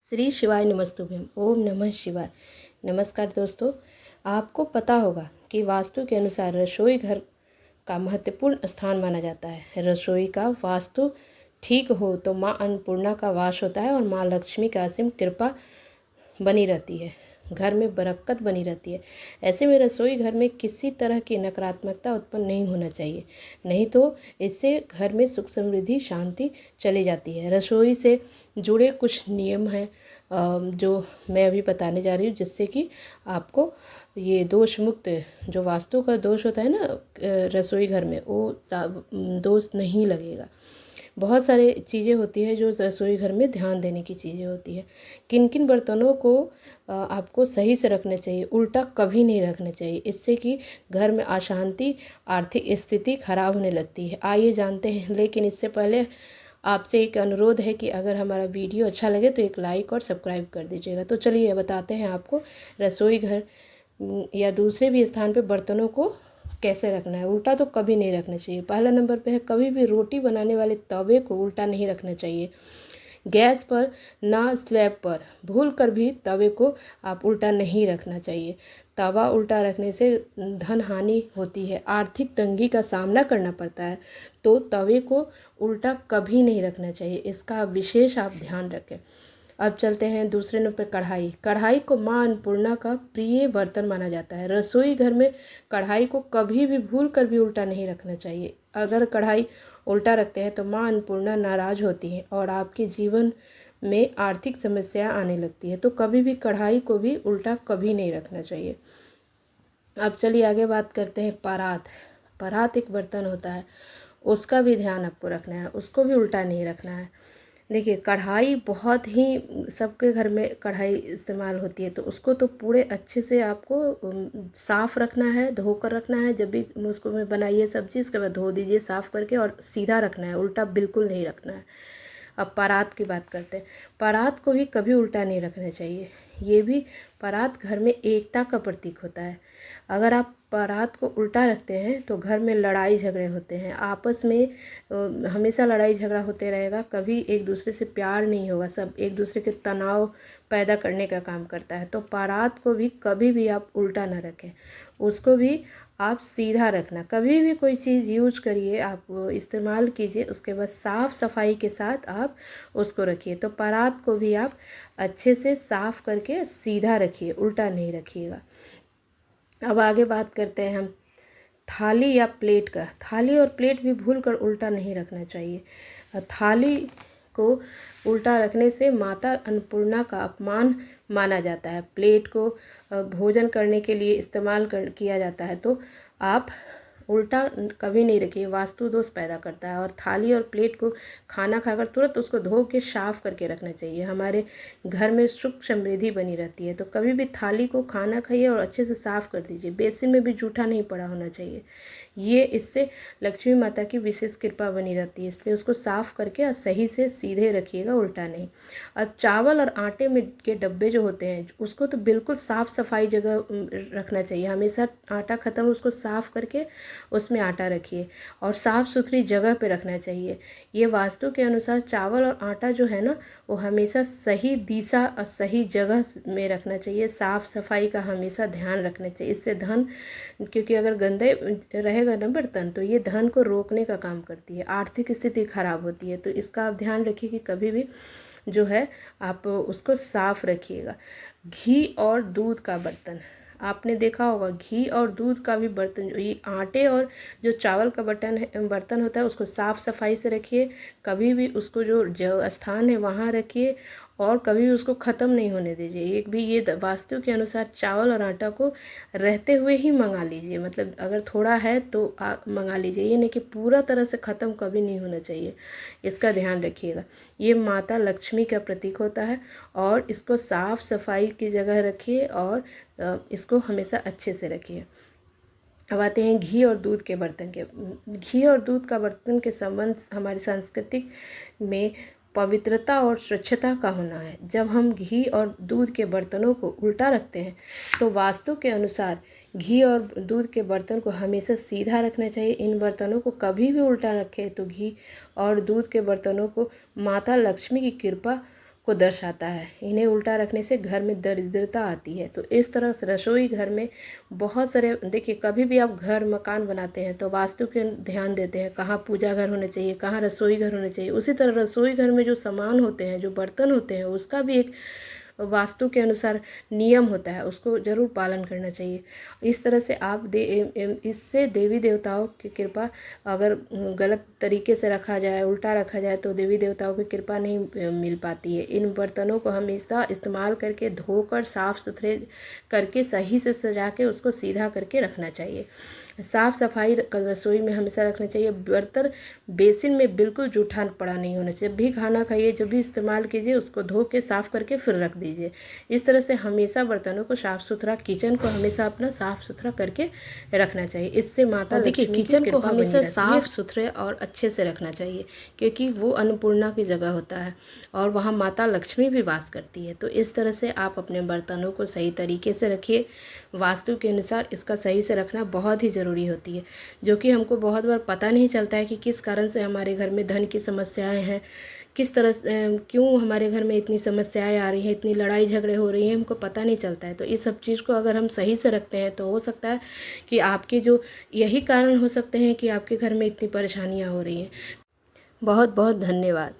श्री शिवाय नमस्तुभ्यम। ओम नमः शिवाय। नमस्कार दोस्तों, आपको पता होगा कि वास्तु के अनुसार रसोई घर का महत्वपूर्ण स्थान माना जाता है। रसोई का वास्तु ठीक हो तो माँ अन्नपूर्णा का वास होता है और माँ लक्ष्मी की असीम कृपा बनी रहती है, घर में बरकत बनी रहती है। ऐसे में रसोई घर में किसी तरह की नकारात्मकता उत्पन्न नहीं होना चाहिए, नहीं तो इससे घर में सुख समृद्धि शांति चली जाती है। रसोई से जुड़े कुछ नियम हैं जो मैं अभी बताने जा रही हूँ, जिससे कि आपको ये दोष मुक्त, जो वास्तु का दोष होता है ना रसोई घर में, वो दोष नहीं लगेगा। बहुत सारे चीज़ें होती है जो रसोई घर में ध्यान देने की चीज़ें होती है। किन किन बर्तनों को आपको सही से रखना चाहिए, उल्टा कभी नहीं रखना चाहिए, इससे कि घर में अशांति, आर्थिक स्थिति खराब होने लगती है। आइए जानते हैं, लेकिन इससे पहले आपसे एक अनुरोध है कि अगर हमारा वीडियो अच्छा लगे तो एक लाइक और सब्सक्राइब कर दीजिएगा। तो चलिए बताते हैं आपको रसोई घर या दूसरे भी स्थान पे बर्तनों को कैसे रखना है। उल्टा तो कभी नहीं रखना चाहिए। पहला नंबर पे है, कभी भी रोटी बनाने वाले तवे को उल्टा नहीं रखना चाहिए। गैस पर ना स्लैब पर भूल कर भी तवे को आप उल्टा नहीं रखना चाहिए। तवा उल्टा रखने से धन हानि होती है, आर्थिक तंगी का सामना करना पड़ता है। तो तवे को उल्टा कभी नहीं रखना चाहिए, इसका विशेष आप ध्यान रखें। अब चलते हैं दूसरे नंबर पर, कढ़ाई। कढ़ाई को माँ अन्नपूर्णा का प्रिय बर्तन माना जाता है। रसोई घर में कढ़ाई को कभी भी भूल कर भी उल्टा नहीं रखना चाहिए। अगर कढ़ाई उल्टा रखते हैं तो माँ अन्नपूर्णा नाराज होती हैं और आपके जीवन में आर्थिक समस्या आने लगती है। तो कभी भी कढ़ाई को भी उल्टा कभी नहीं रखना चाहिए। अब चलिए आगे बात करते हैं परात। परात एक बर्तन होता है, उसका भी ध्यान आपको रखना है, उसको भी उल्टा नहीं रखना है। देखिए, कढ़ाई बहुत ही सबके घर में कढ़ाई इस्तेमाल होती है, तो उसको तो पूरे अच्छे से आपको साफ़ रखना है, धोकर रखना है। जब भी उसको में बनाइए सब्ज़ी, उसके बाद धो दीजिए साफ़ करके, और सीधा रखना है, उल्टा बिल्कुल नहीं रखना है। अब परात की बात करते हैं। परात को भी कभी उल्टा नहीं रखना चाहिए। ये भी, परात घर में एकता का प्रतीक होता है। अगर आप परात को उल्टा रखते हैं तो घर में लड़ाई झगड़े होते हैं, आपस में हमेशा लड़ाई झगड़ा होते रहेगा, कभी एक दूसरे से प्यार नहीं होगा, सब एक दूसरे के तनाव पैदा करने का काम करता है। तो परात को भी कभी भी आप उल्टा ना रखें, उसको भी आप सीधा रखना। कभी भी कोई चीज़ यूज करिए, आप इस्तेमाल कीजिए, उसके बाद साफ़ सफाई के साथ आप उसको रखिए। तो परात को भी आप अच्छे से साफ़ करके सीधा रखिए, उल्टा नहीं रखिएगा। अब आगे बात करते हैं हम थाली या प्लेट का। थाली और प्लेट भी भूल कर उल्टा नहीं रखना चाहिए। थाली को उल्टा रखने से माता अन्नपूर्णा का अपमान माना जाता है। प्लेट को भोजन करने के लिए इस्तेमाल किया जाता है, तो आप उल्टा कभी नहीं रखिए, वास्तु दोष पैदा करता है। और थाली और प्लेट को खाना खाकर तुरंत उसको धो के साफ़ करके रखना चाहिए, हमारे घर में सुख समृद्धि बनी रहती है। तो कभी भी थाली को खाना खाइए और अच्छे से साफ़ कर दीजिए, बेसिन में भी जूठा नहीं पड़ा होना चाहिए। ये इससे लक्ष्मी माता की विशेष कृपा बनी रहती है, इसलिए उसको साफ़ करके और सही से सीधे रखिएगा, उल्टा नहीं। अब चावल और आटे में के डब्बे जो होते हैं, उसको तो बिल्कुल साफ़ सफाई जगह रखना चाहिए। हमेशा आटा ख़त्म, उसको साफ़ करके उसमें आटा रखिए और साफ़ सुथरी जगह पे रखना चाहिए। ये वास्तु के अनुसार चावल और आटा जो है ना, वो हमेशा सही दिशा और सही जगह में रखना चाहिए। साफ़ सफाई का हमेशा ध्यान रखना चाहिए। इससे धन, क्योंकि अगर गंदे रहेगा ना बर्तन, तो ये धन को रोकने का काम करती है, आर्थिक स्थिति खराब होती है। तो इसका आप ध्यान रखिए कि कभी भी जो है आप उसको साफ़ रखिएगा। घी और दूध का बर्तन, आपने देखा होगा घी और दूध का भी बर्तन, ये आटे और जो चावल का बर्तन होता है, उसको साफ़ सफाई से रखिए। कभी भी उसको जो स्थान है वहाँ रखिए और कभी भी उसको ख़त्म नहीं होने दीजिए। एक भी ये वास्तु के अनुसार चावल और आटा को रहते हुए ही मंगा लीजिए, मतलब अगर थोड़ा है तो मंगा लीजिए, ये नहीं कि पूरा तरह से ख़त्म कभी नहीं होना चाहिए, इसका ध्यान रखिएगा। ये माता लक्ष्मी का प्रतीक होता है और इसको साफ़ सफाई की जगह रखिए और इसको हमेशा अच्छे से रखिए। अब आते हैं घी और दूध के बर्तन के। घी और दूध का बर्तन के संबंध हमारी सांस्कृतिक में पवित्रता और स्वच्छता का होना है। जब हम घी और दूध के बर्तनों को उल्टा रखते हैं तो वास्तु के अनुसार घी और दूध के बर्तन को हमेशा सीधा रखना चाहिए। इन बर्तनों को कभी भी उल्टा रखें तो घी और दूध के बर्तनों को माता लक्ष्मी की कृपा को दर्शाता है। इन्हें उल्टा रखने से घर में दरिद्रता आती है। तो इस तरह से रसोई घर में बहुत सारे, देखिए कभी भी आप घर मकान बनाते हैं तो वास्तु के ध्यान देते हैं, कहाँ पूजा घर होने चाहिए, कहाँ रसोई घर होने चाहिए। उसी तरह रसोई घर में जो सामान होते हैं, जो बर्तन होते हैं, उसका भी एक वास्तु के अनुसार नियम होता है, उसको ज़रूर पालन करना चाहिए। इस तरह से आप इससे देवी देवताओं की कृपा, अगर गलत तरीके से रखा जाए, उल्टा रखा जाए, तो देवी देवताओं की कृपा नहीं मिल पाती है। इन बर्तनों को हमेशा इस्तेमाल करके धोकर साफ़ सुथरे करके सही से सजा के उसको सीधा करके रखना चाहिए। साफ़ सफाई रसोई में हमेशा रखना चाहिए। बर्तन बेसिन में बिल्कुल जूठा पड़ा नहीं होना चाहिए। जब भी खाना खाइए, जब भी इस्तेमाल कीजिए, उसको धो के साफ़ करके फिर रख दीजिए। इस तरह से हमेशा बर्तनों को साफ़ सुथरा, किचन को हमेशा अपना साफ़ सुथरा करके रखना चाहिए। इससे माता लक्ष्मी की किचन को हमेशा साफ़ सुथरे और अच्छे से रखना चाहिए, क्योंकि वो अन्नपूर्णा की जगह होता है और वहाँ माता लक्ष्मी भी वास करती है। तो इस तरह से आप अपने बर्तनों को सही तरीके से रखिए। वास्तु के अनुसार इसका सही से रखना बहुत ही ज़रूरी होती है, जो कि हमको बहुत बार पता नहीं चलता है कि किस कारण से हमारे घर में धन की समस्याएं हैं, किस तरह से क्यों हमारे घर में इतनी समस्याएं आ रही हैं, इतनी लड़ाई झगड़े हो रही हैं, हमको पता नहीं चलता है। तो इस सब चीज़ को अगर हम सही से रखते हैं तो हो सकता है कि आपके जो यही कारण हो सकते हैं कि आपके घर में इतनी परेशानियाँ हो रही हैं। बहुत बहुत धन्यवाद।